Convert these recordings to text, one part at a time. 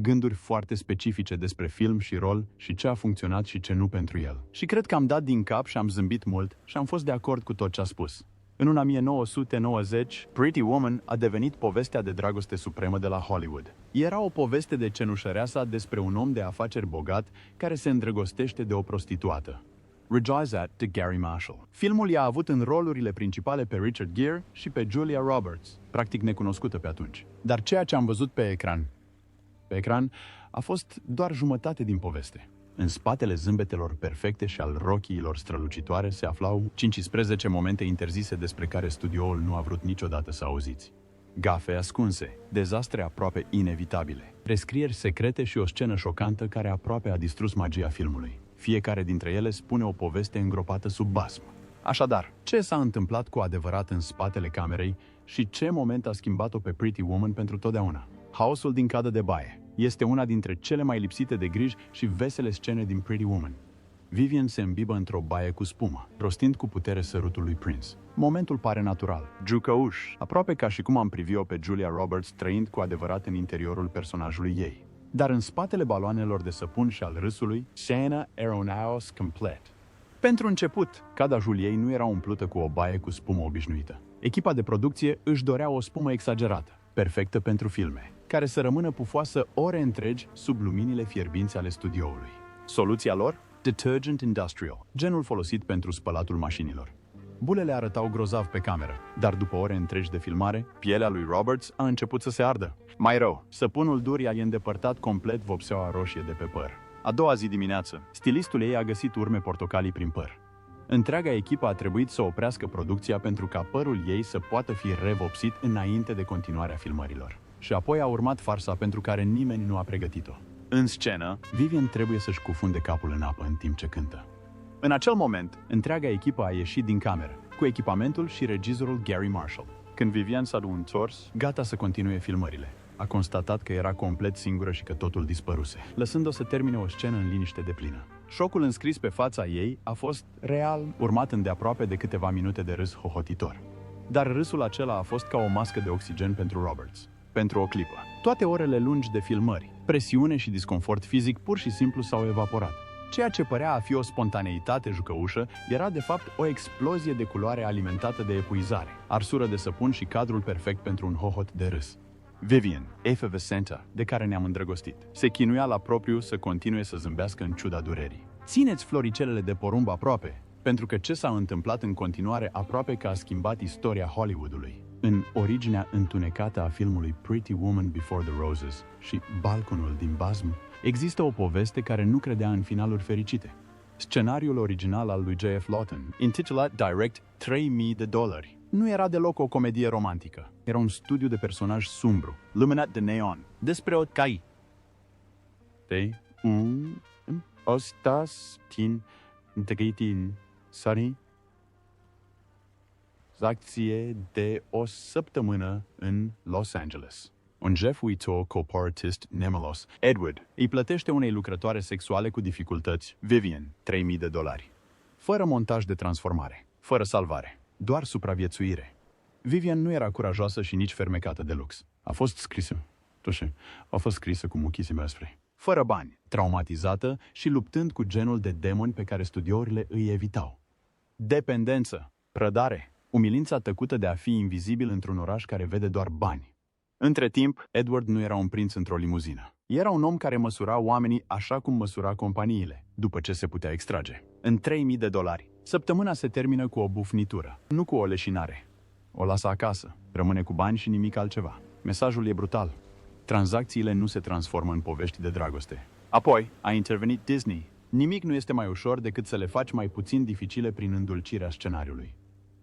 gânduri foarte specifice despre film și rol și ce a funcționat și ce nu pentru el. Și cred că am dat din cap și am zâmbit mult și am fost de acord cu tot ce a spus. În 1990, Pretty Woman a devenit povestea de dragoste supremă de la Hollywood. Era o poveste de Cenușăreasa despre un om de afaceri bogat care se îndrăgostește de o prostituată. Regizat de Gary Marshall. Filmul i-a avut în rolurile principale pe Richard Gere și pe Julia Roberts, practic necunoscută pe atunci. Dar ceea ce am văzut pe ecran a fost doar jumătate din poveste. În spatele zâmbetelor perfecte și al rochiilor strălucitoare se aflau 15 momente interzise despre care studioul nu a vrut niciodată să auziți. Gafe ascunse, dezastre aproape inevitabile, prescrieri secrete și o scenă șocantă care aproape a distrus magia filmului. Fiecare dintre ele spune o poveste îngropată sub basm. Așadar, ce s-a întâmplat cu adevărat în spatele camerei și ce moment a schimbat-o pe Pretty Woman pentru totdeauna? Haosul din cadă de baie este una dintre cele mai lipsite de griji și vesele scene din Pretty Woman. Vivian se îmbibă într-o baie cu spumă, rostind cu putere sărutul lui Prince. Momentul pare natural, jucăuș, aproape ca și cum am privit-o pe Julia Roberts trăind cu adevărat în interiorul personajului ei. Dar în spatele baloanelor de săpun și al râsului, scena era un haos complet. Pentru început, cada Juliei nu era umplută cu o baie cu spumă obișnuită. Echipa de producție își dorea o spumă exagerată, perfectă pentru filme, care să rămână pufoasă ore întregi sub luminile fierbinți ale studioului. Soluția lor? Detergent industrial, genul folosit pentru spălatul mașinilor. Bulele arătau grozav pe cameră, dar după ore întregi de filmare, pielea lui Roberts a început să se ardă. Mai rău, săpunul dur i-a îndepărtat complet vopseaua roșie de pe păr. A doua zi dimineață, stilistul ei a găsit urme portocalii prin păr. Întreaga echipă a trebuit să oprească producția pentru ca părul ei să poată fi revopsit înainte de continuarea filmărilor. Și apoi a urmat farsa pentru care nimeni nu a pregătit-o. În scenă, Vivian trebuie să-și cufunde capul în apă în timp ce cântă. În acel moment, întreaga echipă a ieșit din cameră, cu echipamentul și regizorul Gary Marshall. Când Vivian s-a întors, gata să continue filmările, a constatat că era complet singură și că totul dispăruse, lăsând-o să termine o scenă în liniște deplină. Șocul înscris pe fața ei a fost real, urmat îndeaproape de câteva minute de râs hohotitor. Dar râsul acela a fost ca o mască de oxigen pentru Roberts. Pentru o clipă. Toate orele lungi de filmări, presiune și disconfort fizic pur și simplu s-au evaporat. Ceea ce părea a fi o spontaneitate jucăușă era de fapt o explozie de culoare alimentată de epuizare, arsură de săpun și cadrul perfect pentru un hohot de râs. Vivian, efevescentă, de care ne-am îndrăgostit, se chinuia la propriu să continue să zâmbească în ciuda durerii. Țineți floricelele de porumb aproape, pentru că ce s-a întâmplat în continuare aproape că a schimbat istoria Hollywoodului. În originea întunecată a filmului Pretty Woman Before the Roses și Balconul din basm, există o poveste care nu credea în finaluri fericite. Scenariul original al lui J.F. Lawton, intitulat direct $3,000, nu era deloc o comedie romantică. Era un studiu de personaj sumbru, luminat de neon, despre o cai. Ostas tin integritin sari acție de o săptămână în Los Angeles. Un șef uitor corporatist nemelos, Edward, îi plătește unei lucrătoare sexuale cu dificultăți, Vivian, $3,000. Fără montaj de transformare, fără salvare, doar supraviețuire. Vivian nu era curajoasă și nici fermecată de lux. A fost scrisă cu muchisi despre. Fără bani, traumatizată și luptând cu genul de demoni pe care studiourile îi evitau. Dependență, prădare, umilința tăcută de a fi invizibil într-un oraș care vede doar bani. Între timp, Edward nu era un prinț într-o limuzină. Era un om care măsura oamenii așa cum măsura companiile, după ce se putea extrage. În $3,000, săptămâna se termină cu o bufnitură, nu cu o leșinare. O lasă acasă, rămâne cu bani și nimic altceva. Mesajul e brutal. Tranzacțiile nu se transformă în povești de dragoste. Apoi, a intervenit Disney. Nimic nu este mai ușor decât să le faci mai puțin dificile prin îndulcirea scenariului.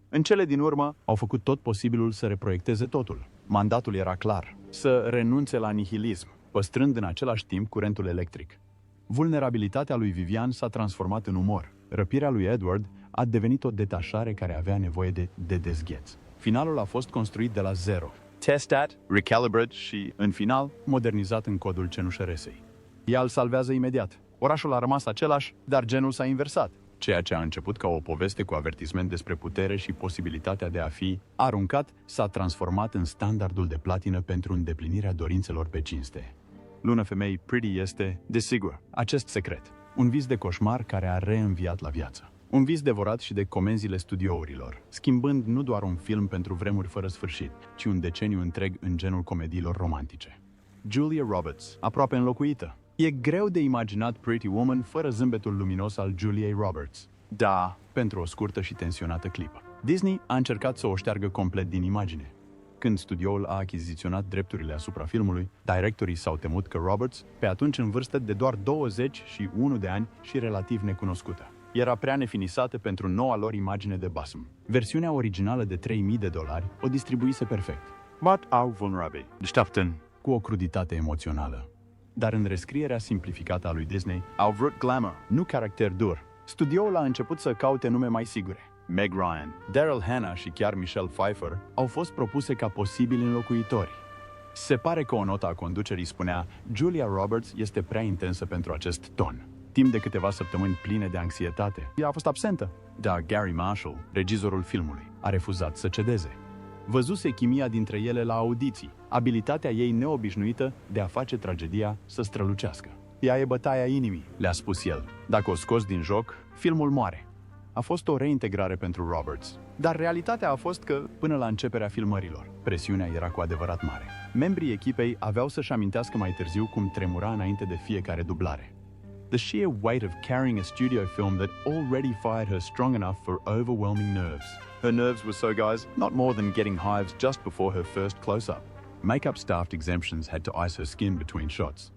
În cele din urmă, au făcut tot posibilul să reproiecteze totul. Mandatul era clar, să renunțe la nihilism, păstrând în același timp curentul electric. Vulnerabilitatea lui Vivian s-a transformat în umor. Răpirea lui Edward a devenit o detașare care avea nevoie de dezgheț. Finalul a fost construit de la zero. Testat, recalibrat și, în final, modernizat în codul Cenușăresei. Ea îl salvează imediat. Orașul a rămas același, dar genul s-a inversat. Ceea ce a început ca o poveste cu avertisment despre putere și posibilitatea de a fi aruncat s-a transformat în standardul de platină pentru îndeplinirea dorințelor pe cinste. Luna femeii Pretty este, desigur, acest secret. Un vis de coșmar care a reînviat la viață. Un vis devorat și de comenzile studiourilor, schimbând nu doar un film pentru vremuri fără sfârșit, ci un deceniu întreg în genul comediilor romantice. Julia Roberts, aproape înlocuită. E greu de imaginat Pretty Woman fără zâmbetul luminos al Juliei Roberts. Da, pentru o scurtă și tensionată clipă. Disney a încercat să o șteargă complet din imagine. Când studioul a achiziționat drepturile asupra filmului, directorii s-au temut că Roberts, pe atunci în vârstă de doar 21 de ani și relativ necunoscută, era prea nefinisată pentru noua lor imagine de basm. Versiunea originală de $3.000 o distribuise perfect. But au vulnerabil. Deșteaptă cu o cruditate emoțională. Dar în rescrierea simplificată a lui Disney, au vrut glamour, nu caracter dur. Studioul a început să caute nume mai sigure. Meg Ryan, Daryl Hannah și chiar Michelle Pfeiffer au fost propuse ca posibili înlocuitori. Se pare că o notă a conducerii spunea: Julia Roberts este prea intensă pentru acest ton. Timp de câteva săptămâni pline de anxietate, ea a fost absentă. Dar Gary Marshall, regizorul filmului, a refuzat să cedeze. Văzuse chimia dintre ele la audiții, abilitatea ei neobișnuită de a face tragedia să strălucească. Ea e bătaia inimii, le-a spus el. Dacă o scoți din joc, filmul moare. A fost o reintegrare pentru Roberts, dar realitatea a fost că, până la începerea filmărilor, presiunea era cu adevărat mare. Membrii echipei aveau să-și amintească mai târziu cum tremura înainte de fiecare dublare. The sheer weight of carrying a studio film that already fired her strong enough for overwhelming nerves. Her nerves were so, guys, not more than getting hives just before her first close-up. Makeup staffed exemptions had to ice her skin between shots.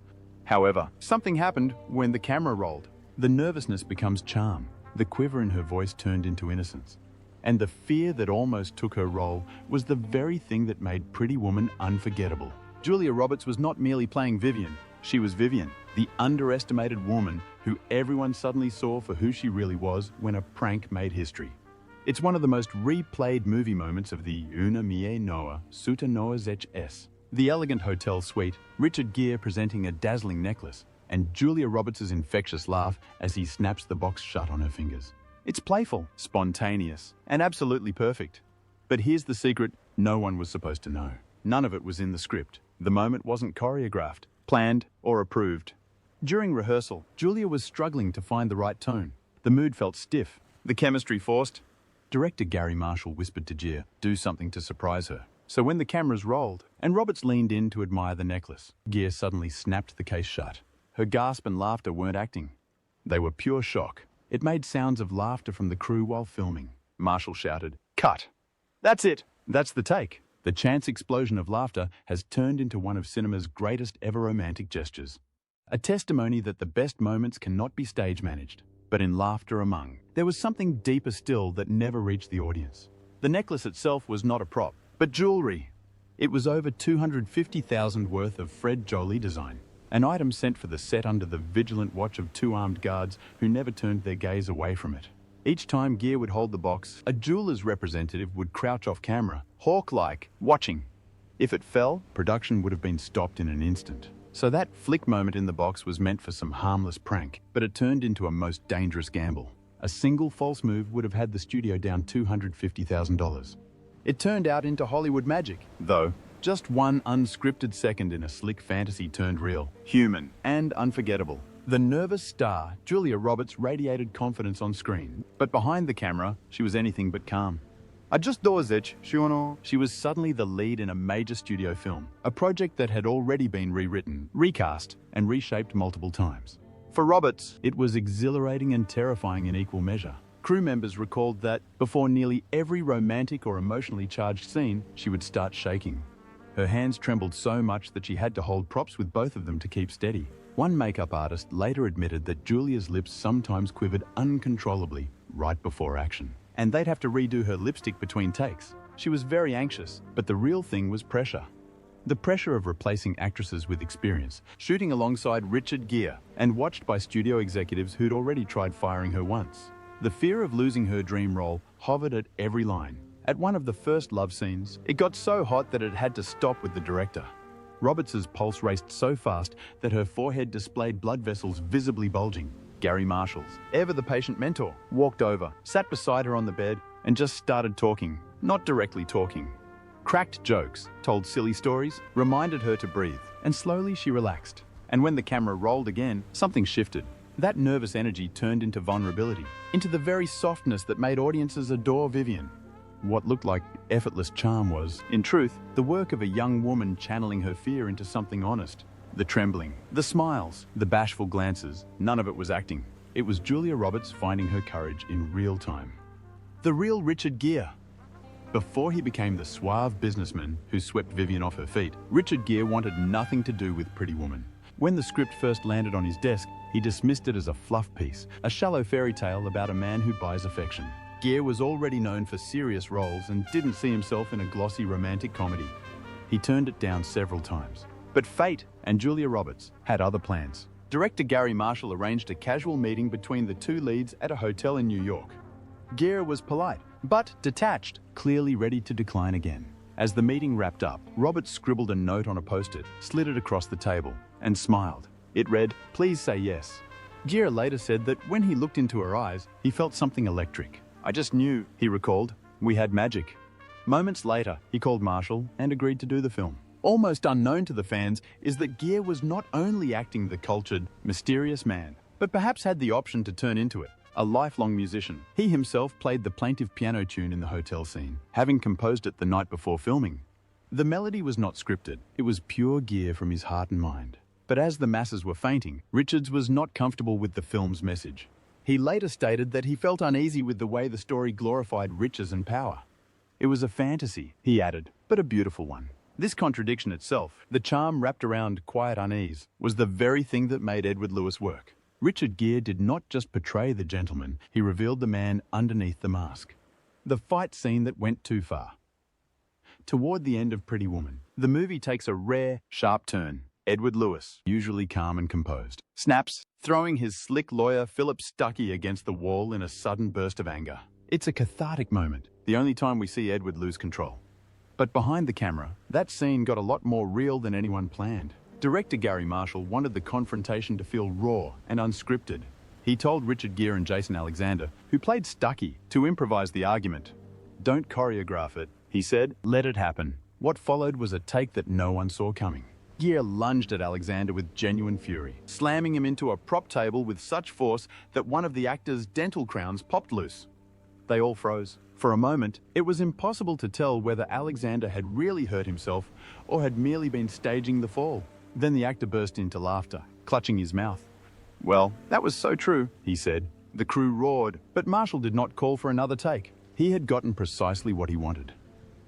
However, something happened when the camera rolled. The nervousness becomes charm. The quiver in her voice turned into innocence. And the fear that almost took her role was the very thing that made Pretty Woman unforgettable. Julia Roberts was not merely playing Vivian. She was Vivian, the underestimated woman who everyone suddenly saw for who she really was when a prank made history. It's one of the most replayed movie moments of the Una Mie Noa, Suta Noa Zech S. The elegant hotel suite, Richard Gere presenting a dazzling necklace, and Julia Roberts' infectious laugh as he snaps the box shut on her fingers. It's playful, spontaneous, and absolutely perfect. But here's the secret no one was supposed to know. None of it was in the script. The moment wasn't choreographed, planned, or approved. During rehearsal, Julia was struggling to find the right tone. The mood felt stiff, the chemistry forced. Director Gary Marshall whispered to Gere, do something to surprise her. So when the cameras rolled, and Roberts leaned in to admire the necklace, Gere suddenly snapped the case shut. Her gasp and laughter weren't acting. They were pure shock. It made sounds of laughter from the crew while filming. Marshall shouted, "Cut! That's it! That's the take!" The chance explosion of laughter has turned into one of cinema's greatest ever romantic gestures. A testimony that the best moments cannot be stage managed, but in laughter among. There was something deeper still that never reached the audience. The necklace itself was not a prop, but jewelry. It was over $250,000 worth of Fred Joly design. An item sent for the set under the vigilant watch of two armed guards who never turned their gaze away from it. Each time Gere would hold the box, a jeweler's representative would crouch off camera, hawk-like, watching. If it fell, production would have been stopped in an instant. So that flick moment in the box was meant for some harmless prank, but it turned into a most dangerous gamble. A single false move would have had the studio down $250,000. It turned out into Hollywood magic, though. Just one unscripted second in a slick fantasy turned real, human, and unforgettable. The nervous star, Julia Roberts, radiated confidence on screen, but behind the camera, she was anything but calm. She was suddenly the lead in a major studio film, a project that had already been rewritten, recast, and reshaped multiple times. For Roberts, it was exhilarating and terrifying in equal measure. Crew members recalled that, before nearly every romantic or emotionally charged scene, she would start shaking. Her hands trembled so much that she had to hold props with both of them to keep steady. One makeup artist later admitted that Julia's lips sometimes quivered uncontrollably right before action, and they'd have to redo her lipstick between takes. She was very anxious, but the real thing was pressure. The pressure of replacing actresses with experience, shooting alongside Richard Gere, and watched by studio executives who'd already tried firing her once. The fear of losing her dream role hovered at every line. At one of the first love scenes, it got so hot that it had to stop with the director. Roberts' pulse raced so fast that her forehead displayed blood vessels visibly bulging. Gary Marshall, ever the patient mentor, walked over, sat beside her on the bed, and just started talking. Not directly talking. Cracked jokes, told silly stories, reminded her to breathe, and slowly she relaxed. And when the camera rolled again, something shifted. That nervous energy turned into vulnerability, into the very softness that made audiences adore Vivian. What looked like effortless charm was, in truth, the work of a young woman channeling her fear into something honest. The trembling, the smiles, the bashful glances, none of it was acting. It was Julia Roberts finding her courage in real time. The real Richard Gere. Before he became the suave businessman who swept Vivian off her feet, Richard Gere wanted nothing to do with Pretty Woman. When the script first landed on his desk, he dismissed it as a fluff piece, a shallow fairy tale about a man who buys affection. Gere was already known for serious roles and didn't see himself in a glossy romantic comedy. He turned it down several times. But fate and Julia Roberts had other plans. Director Gary Marshall arranged a casual meeting between the two leads at a hotel in New York. Gere was polite, but detached, clearly ready to decline again. As the meeting wrapped up, Roberts scribbled a note on a post-it, slid it across the table, and smiled. It read, "Please say yes." Gere later said that when he looked into her eyes, he felt something electric. "I just knew," he recalled. "We had magic." Moments later, he called Marshall and agreed to do the film. Almost unknown to the fans is that Gere was not only acting the cultured, mysterious man, but perhaps had the option to turn into it. A lifelong musician, he himself played the plaintive piano tune in the hotel scene, having composed it the night before filming. The melody was not scripted, it was pure Gere from his heart and mind. But as the masses were fainting, Richards was not comfortable with the film's message. He later stated that he felt uneasy with the way the story glorified riches and power. It was a fantasy, he added, but a beautiful one. This contradiction itself, the charm wrapped around quiet unease, was the very thing that made Edward Lewis work. Richard Gere did not just portray the gentleman, he revealed the man underneath the mask. The fight scene that went too far. Toward the end of Pretty Woman, the movie takes a rare, sharp turn. Edward Lewis, usually calm and composed, snaps, throwing his slick lawyer Philip Stuckey against the wall in a sudden burst of anger. It's a cathartic moment, the only time we see Edward lose control. But behind the camera, that scene got a lot more real than anyone planned. Director Gary Marshall wanted the confrontation to feel raw and unscripted. He told Richard Gere and Jason Alexander, who played Stuckey, to improvise the argument. "Don't choreograph it," he said, "let it happen." What followed was a take that no one saw coming. Gere lunged at Alexander with genuine fury, slamming him into a prop table with such force that one of the actor's dental crowns popped loose. They all froze. For a moment, it was impossible to tell whether Alexander had really hurt himself or had merely been staging the fall. Then the actor burst into laughter, clutching his mouth. "Well, that was so true," he said. The crew roared, but Marshall did not call for another take. He had gotten precisely what he wanted.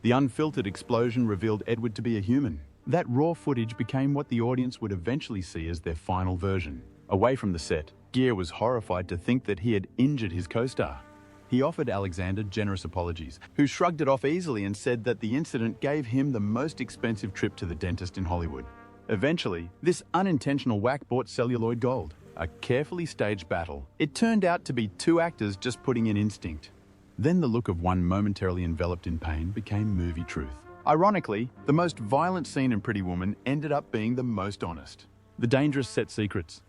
The unfiltered explosion revealed Edward to be a human. That raw footage became what the audience would eventually see as their final version. Away from the set, Gere was horrified to think that he had injured his co-star. He offered Alexander generous apologies, who shrugged it off easily and said that the incident gave him the most expensive trip to the dentist in Hollywood. Eventually, this unintentional whack bought celluloid gold. A carefully staged battle. It turned out to be two actors just putting in instinct. Then the look of one momentarily enveloped in pain became movie truth. Ironically, the most violent scene in Pretty Woman ended up being the most honest. The dangerous set secrets.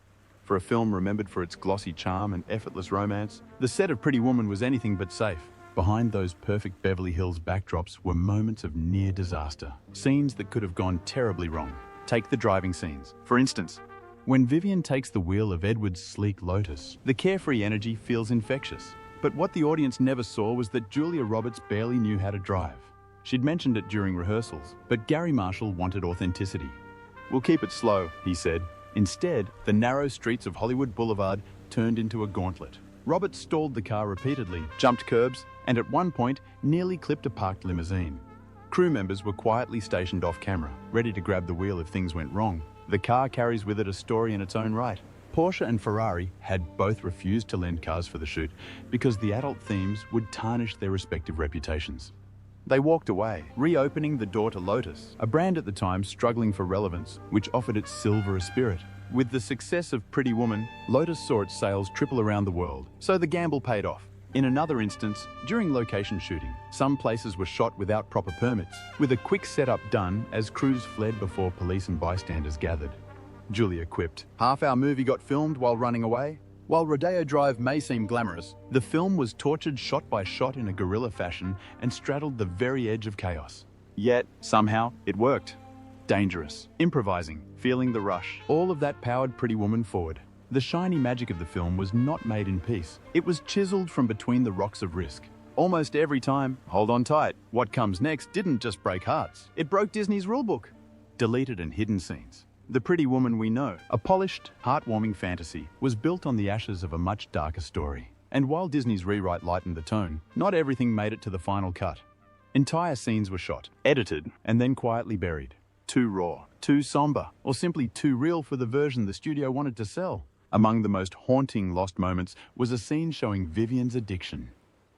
For a film remembered for its glossy charm and effortless romance, the set of Pretty Woman was anything but safe. Behind those perfect Beverly Hills backdrops were moments of near disaster. Scenes that could have gone terribly wrong. Take the driving scenes. For instance, when Vivian takes the wheel of Edward's sleek Lotus, the carefree energy feels infectious. But what the audience never saw was that Julia Roberts barely knew how to drive. She'd mentioned it during rehearsals, but Gary Marshall wanted authenticity. "We'll keep it slow," he said. Instead, the narrow streets of Hollywood Boulevard turned into a gauntlet. Roberts stalled the car repeatedly, jumped curbs, and at one point nearly clipped a parked limousine. Crew members were quietly stationed off camera, ready to grab the wheel if things went wrong. The car carries with it a story in its own right. Porsche and Ferrari had both refused to lend cars for the shoot because the adult themes would tarnish their respective reputations. They walked away, reopening the door to Lotus, a brand at the time struggling for relevance, which offered its silverer spirit. With the success of Pretty Woman, Lotus saw its sales triple around the world, so the gamble paid off. In another instance, during location shooting, some places were shot without proper permits, with a quick setup done as crews fled before police and bystanders gathered. Julia quipped, "Half our movie got filmed while running away." While Rodeo Drive may seem glamorous, the film was tortured shot by shot in a guerrilla fashion and straddled the very edge of chaos. Yet, somehow, it worked. dangerous, improvising, feeling the rush. All of that powered Pretty Woman forward. The shiny magic of the film was not made in peace. It was chiseled from between the rocks of risk. Almost every time, hold on tight, what comes next didn't just break hearts. It broke Disney's rulebook. Deleted and hidden scenes. The Pretty Woman we know, a polished, heartwarming fantasy, was built on the ashes of a much darker story. And while Disney's rewrite lightened the tone, not everything made it to the final cut. Entire scenes were shot, edited, and then quietly buried. Too raw, too somber, or simply too real for the version the studio wanted to sell. Among the most haunting lost moments was a scene showing Vivian's addiction.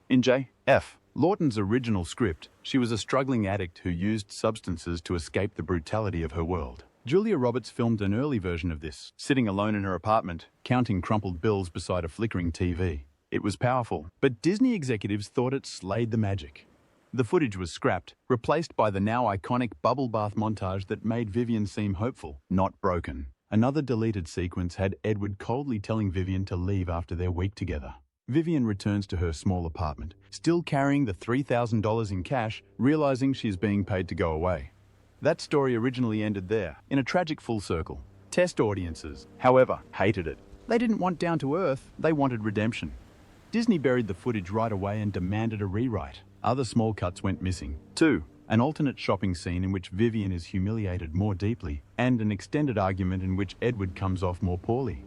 In J.F. Lawton's original script, she was a struggling addict who used substances to escape the brutality of her world. Julia Roberts filmed an early version of this, sitting alone in her apartment, counting crumpled bills beside a flickering TV. It was powerful, but Disney executives thought it slayed the magic. The footage was scrapped, replaced by the now iconic bubble bath montage that made Vivian seem hopeful, not broken. Another deleted sequence had Edward coldly telling Vivian to leave after their week together. Vivian returns to her small apartment, still carrying the $3,000 in cash, realizing she is being paid to go away. That story originally ended there, in a tragic full circle. Test audiences, however, hated it. They didn't want down to earth, they wanted redemption. Disney buried the footage right away and demanded a rewrite. Other small cuts went missing. 2. An alternate shopping scene in which Vivian is humiliated more deeply, and an extended argument in which Edward comes off more poorly.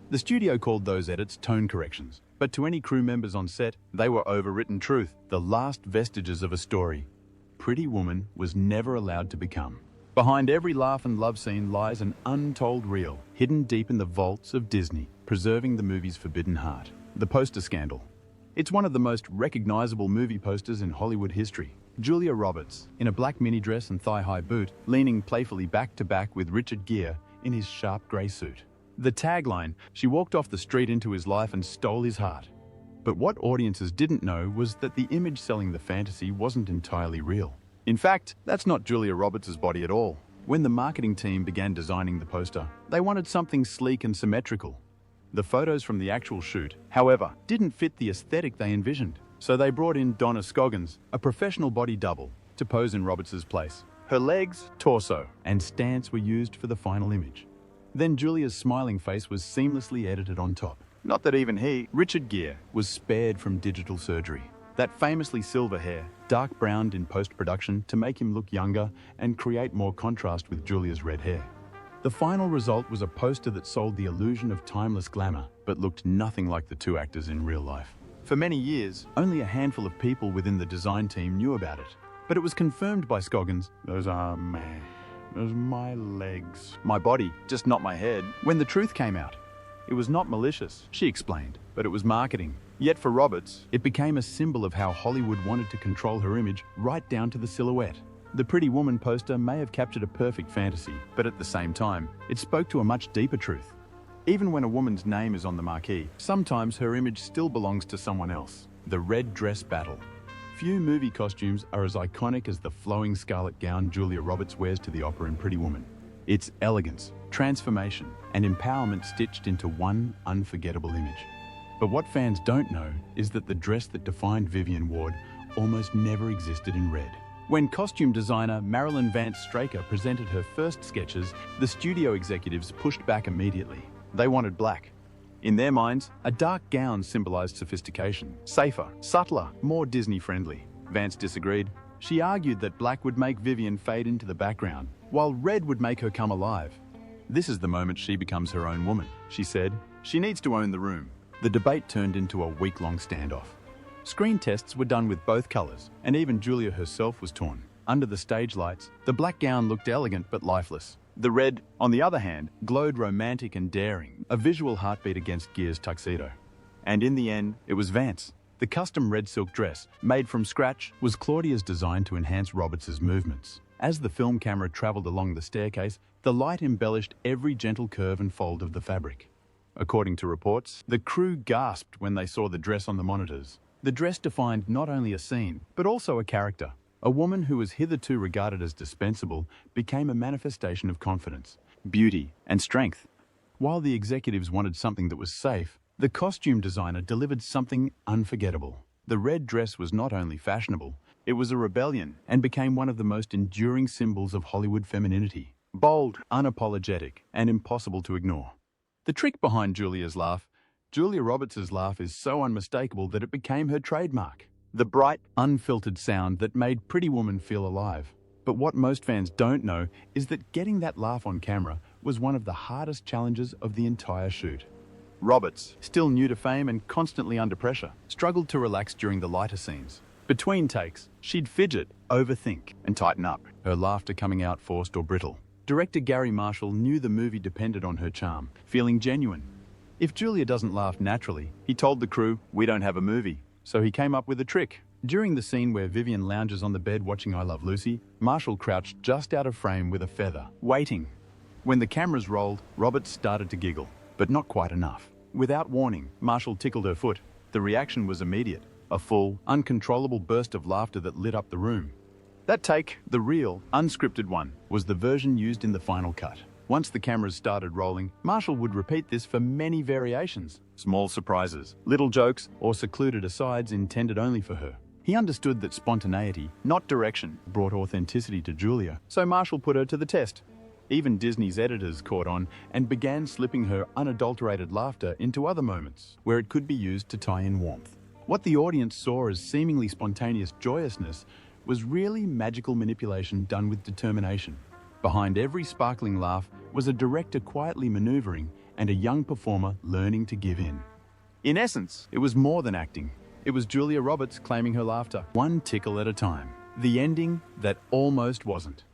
The studio called those edits tone corrections, but to any crew members on set, they were overwritten truth, the last vestiges of a story. Pretty Woman was never allowed to become. Behind every laugh and love scene lies an untold reel, hidden deep in the vaults of Disney, preserving the movie's forbidden heart. The poster scandal. It's one of the most recognizable movie posters in Hollywood history. Julia Roberts, in a black mini dress and thigh-high boot, leaning playfully back-to-back with Richard Gere in his sharp grey suit. The tagline, she walked off the street into his life and stole his heart. But what audiences didn't know was that the image selling the fantasy wasn't entirely real. In fact, that's not Julia Roberts' body at all. When the marketing team began designing the poster, they wanted something sleek and symmetrical. The photos from the actual shoot, however, didn't fit the aesthetic they envisioned. So they brought in Donna Scoggins, a professional body double, to pose in Roberts' place. Her legs, torso, and stance were used for the final image. Then Julia's smiling face was seamlessly edited on top. Not that even he, Richard Gere, was spared from digital surgery. That famously silver hair, dark browned in post-production to make him look younger and create more contrast with Julia's red hair. The final result was a poster that sold the illusion of timeless glamour, but looked nothing like the two actors in real life. For many years, only a handful of people within the design team knew about it. But it was confirmed by Scoggins. Those are my legs. My body, just not my head. When the truth came out. It was not malicious, she explained, but it was marketing. Yet for Roberts, it became a symbol of how Hollywood wanted to control her image right down to the silhouette. The Pretty Woman poster may have captured a perfect fantasy, but at the same time, it spoke to a much deeper truth. Even when a woman's name is on the marquee, sometimes her image still belongs to someone else. The red dress battle. Few movie costumes are as iconic as the flowing scarlet gown Julia Roberts wears to the opera in Pretty Woman. It's elegance, transformation, and empowerment stitched into one unforgettable image. But what fans don't know is that the dress that defined Vivian Ward almost never existed in red. When costume designer Marilyn Vance Straker presented her first sketches, the studio executives pushed back immediately. They wanted black. In their minds, a dark gown symbolized sophistication, safer, subtler, more Disney-friendly. Vance disagreed. She argued that black would make Vivian fade into the background, while red would make her come alive. This is the moment she becomes her own woman, she said. She needs to own the room. The debate turned into a week-long standoff. Screen tests were done with both colors, and even Julia herself was torn. Under the stage lights, the black gown looked elegant but lifeless. The red, on the other hand, glowed romantic and daring, a visual heartbeat against Gere's tuxedo. And in the end, it was Vance. The custom red silk dress, made from scratch, was Claudia's design to enhance Roberts' movements. As the film camera traveled along the staircase, the light embellished every gentle curve and fold of the fabric. According to reports, the crew gasped when they saw the dress on the monitors. The dress defined not only a scene, but also a character. A woman who was hitherto regarded as dispensable became a manifestation of confidence, beauty, and strength. While the executives wanted something that was safe, the costume designer delivered something unforgettable. The red dress was not only fashionable, it was a rebellion and became one of the most enduring symbols of Hollywood femininity. bold, unapologetic, and impossible to ignore. The trick behind Julia Roberts' laugh is so unmistakable that it became her trademark. The bright, unfiltered sound that made Pretty Woman feel alive. But what most fans don't know is that getting that laugh on camera was one of the hardest challenges of the entire shoot. Roberts, still new to fame and constantly under pressure, struggled to relax during the lighter scenes. Between takes, she'd fidget, overthink, and tighten up, her laughter coming out forced or brittle. Director Gary Marshall knew the movie depended on her charm, feeling genuine. If Julia doesn't laugh naturally, he told the crew, "We don't have a movie." So he came up with a trick. During the scene where Vivian lounges on the bed watching I Love Lucy, Marshall crouched just out of frame with a feather, waiting. When the cameras rolled, Roberts started to giggle, but not quite enough. Without warning, Marshall tickled her foot. The reaction was immediate, a full, uncontrollable burst of laughter that lit up the room. That take, the real, unscripted one, was the version used in the final cut. Once the cameras started rolling, Marshall would repeat this for many variations. Small surprises, little jokes, or secluded asides intended only for her. He understood that spontaneity, not direction, brought authenticity to Julia, so Marshall put her to the test. Even Disney's editors caught on and began slipping her unadulterated laughter into other moments, where it could be used to tie in warmth. What the audience saw as seemingly spontaneous joyousness was really magical manipulation done with determination. Behind every sparkling laugh was a director quietly maneuvering and a young performer learning to give in. In essence, it was more than acting. It was Julia Roberts claiming her laughter, one tickle at a time. The ending that almost wasn't.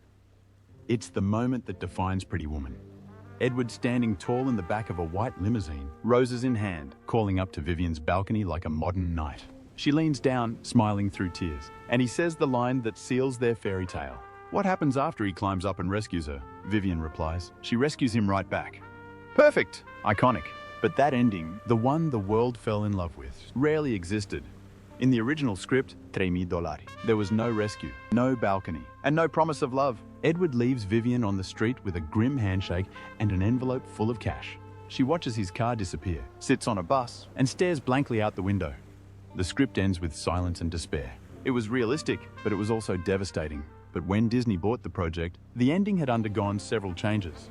It's the moment that defines Pretty Woman. Edward standing tall in the back of a white limousine, roses in hand, calling up to Vivian's balcony like a modern knight. She leans down, smiling through tears, and he says the line that seals their fairy tale. What happens after he climbs up and rescues her? Vivian replies. She rescues him right back. Perfect! Iconic. But that ending, the one the world fell in love with, rarely existed. In the original script, $3,000, there was no rescue, no balcony, and no promise of love. Edward leaves Vivian on the street with a grim handshake and an envelope full of cash. She watches his car disappear, sits on a bus, and stares blankly out the window. The script ends with silence and despair. It was realistic, but it was also devastating. But when Disney bought the project, the ending had undergone several changes.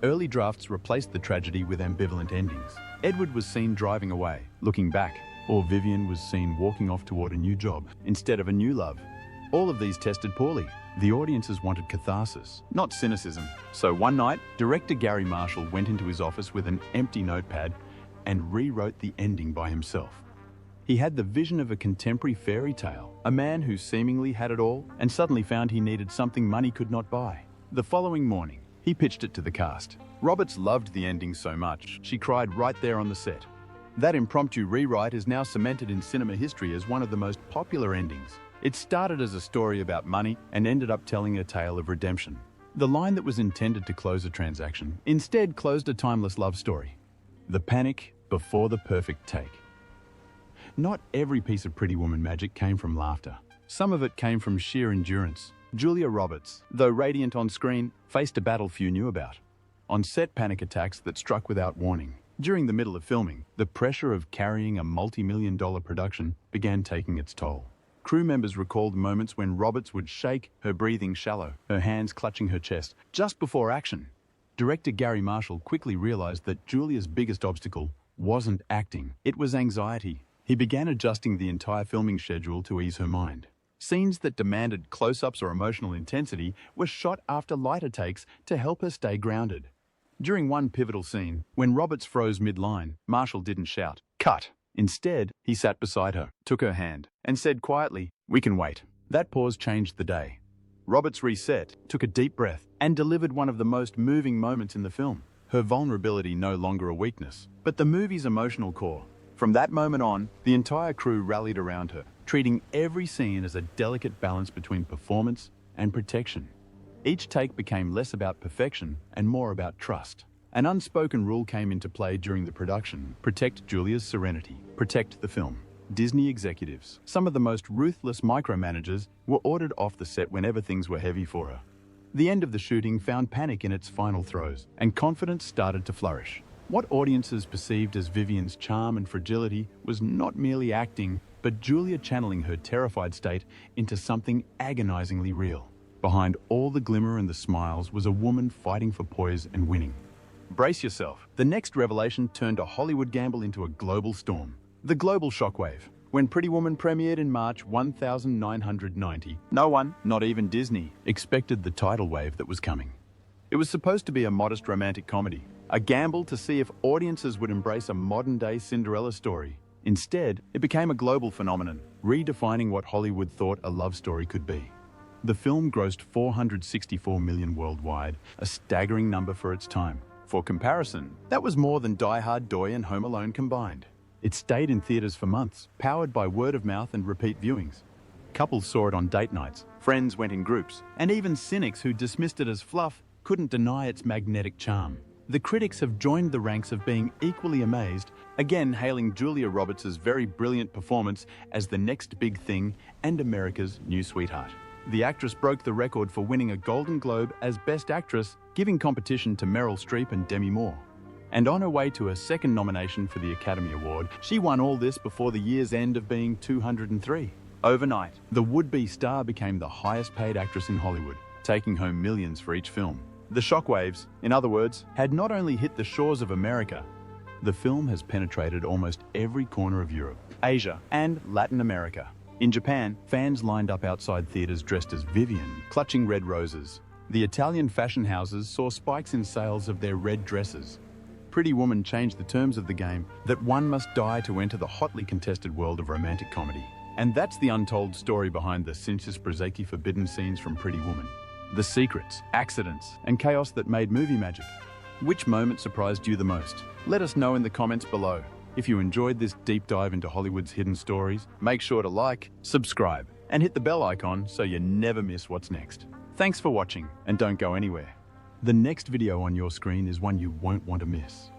Early drafts replaced the tragedy with ambivalent endings. Edward was seen driving away, looking back, or Vivian was seen walking off toward a new job instead of a new love. All of these tested poorly. The audiences wanted catharsis, not cynicism. So one night, director Gary Marshall went into his office with an empty notepad and rewrote the ending by himself. He had the vision of a contemporary fairy tale, a man who seemingly had it all and suddenly found he needed something money could not buy. The following morning, he pitched it to the cast. Roberts loved the ending so much, she cried right there on the set. That impromptu rewrite is now cemented in cinema history as one of the most popular endings. It started as a story about money and ended up telling a tale of redemption. The line that was intended to close a transaction instead closed a timeless love story. The panic before the perfect take. Not every piece of Pretty Woman magic came from laughter. Some of it came from sheer endurance. Julia Roberts, though radiant on screen, faced a battle few knew about. On set, panic attacks that struck without warning. During the middle of filming, the pressure of carrying a multi-million-dollar production began taking its toll. Crew members recalled moments when Roberts would shake, her breathing shallow, her hands clutching her chest, just before action. Director Gary Marshall quickly realized that Julia's biggest obstacle wasn't acting, it was anxiety. He began adjusting the entire filming schedule to ease her mind. Scenes that demanded close-ups or emotional intensity were shot after lighter takes to help her stay grounded. During one pivotal scene, when Roberts froze mid-line, Marshall didn't shout, "Cut!" Instead, he sat beside her, took her hand, and said quietly, "We can wait." That pause changed the day. Roberts reset, took a deep breath, and delivered one of the most moving moments in the film. Her vulnerability no longer a weakness, but the movie's emotional core. From that moment on, the entire crew rallied around her, treating every scene as a delicate balance between performance and protection. Each take became less about perfection and more about trust. An unspoken rule came into play during the production: protect Julia's serenity, protect the film. Disney executives, some of the most ruthless micromanagers, were ordered off the set whenever things were heavy for her. The end of the shooting found panic in its final throes, and confidence started to flourish. What audiences perceived as Vivian's charm and fragility was not merely acting, but Julia channeling her terrified state into something agonizingly real. Behind all the glimmer and the smiles was a woman fighting for poise and winning. Brace yourself. The next revelation turned a Hollywood gamble into a global storm. The global shockwave. When Pretty Woman premiered in March 1990, no one, not even Disney, expected the tidal wave that was coming. It was supposed to be a modest romantic comedy, a gamble to see if audiences would embrace a modern-day Cinderella story. Instead, it became a global phenomenon, redefining what Hollywood thought a love story could be. The film grossed $464 million worldwide, a staggering number for its time. For comparison, that was more than Die Hard, Doy, and Home Alone combined. It stayed in theaters for months, powered by word of mouth and repeat viewings. Couples saw it on date nights, friends went in groups, and even cynics who dismissed it as fluff couldn't deny its magnetic charm. The critics have joined the ranks of being equally amazed, again hailing Julia Roberts' very brilliant performance as the next big thing and America's new sweetheart. The actress broke the record for winning a Golden Globe as Best Actress, giving competition to Meryl Streep and Demi Moore. And on her way to her second nomination for the Academy Award, she won all this before the year's end of being 203. Overnight, the would-be star became the highest-paid actress in Hollywood, taking home millions for each film. The shockwaves, in other words, had not only hit the shores of America, the film has penetrated almost every corner of Europe, Asia, and Latin America. In Japan, fans lined up outside theaters dressed as Vivian, clutching red roses. The Italian fashion houses saw spikes in sales of their red dresses. Pretty Woman changed the terms of the game that one must die to enter the hotly contested world of romantic comedy. And that's the untold story behind the Cincis Prosecchi forbidden scenes from Pretty Woman. The secrets, accidents, and chaos that made movie magic. Which moment surprised you the most? Let us know in the comments below. If you enjoyed this deep dive into Hollywood's hidden stories, make sure to like, subscribe, and hit the bell icon so you never miss what's next. Thanks for watching, and don't go anywhere. The next video on your screen is one you won't want to miss.